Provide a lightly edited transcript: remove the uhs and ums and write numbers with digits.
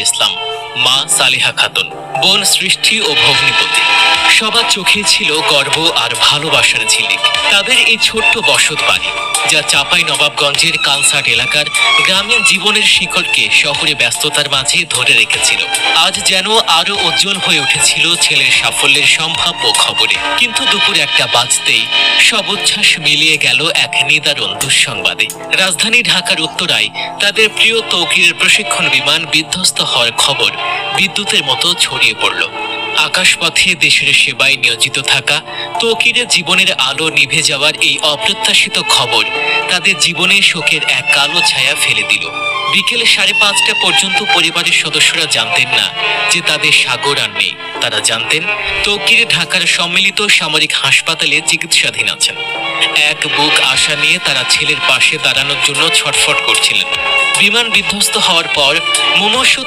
ইসলাম, মা সালেহা খাতুন, বোন সৃষ্টি ও ভগ্নিপতি। সবার চোখে ছিল গর্ব আর ভালোবাসার ঝিলিক। তাদের এই ছোট্ট বসত বাড়ি, যা চাঁপাইনবাবগঞ্জের কানসার্ট এলাকার গ্রামীণ জীবনের শিকড়কে শহরে ব্যস্ততার মাঝে ধরে রেখেছিল, আজ যেন আরো উজ্জ্বল হয়ে উঠেছিল ছেলের সাফল্যের সম্ভাব্য খবরে। কিন্তু দুপুর একটা বাজতেই সব উচ্ছ্বাস মিলিয়ে গেল এক নিদারুণ দুঃসংবাদে। রাজধানী ঢাকার উত্তরায় তাদের প্রিয় তৌকিরের প্রশিক্ষণ বিমান বিধ্বস্ত হওয়ার খবর বিদ্যুতের মতো ছড়িয়ে পড়ল। আকাশপথে দেশের সেবায় নিয়োজিত থাকা তৌকিরের জীবনের আলো নিভে যাওয়ার এই অপ্রত্যাশিত খবর তাদের জীবনে শোকের এক কালো ছায়া ফেলে দিল। বিকেল 5:30 পর্যন্ত পরিবারের সদস্যরা জানতেন না যে তাদের সাগর আর নেই। তারা জানতেন তৌকির ঢাকার সম্মিলিত সামরিক হাসপাতালে চিকিৎসাধীন আছেন। এক বুক আশা নিয়ে তারা ছেলের পাশে দাঁড়ানোর জন্য ছটফট করছিলেন। বিমান বিধ্বস্ত হওয়ার পর মুমূর্ষু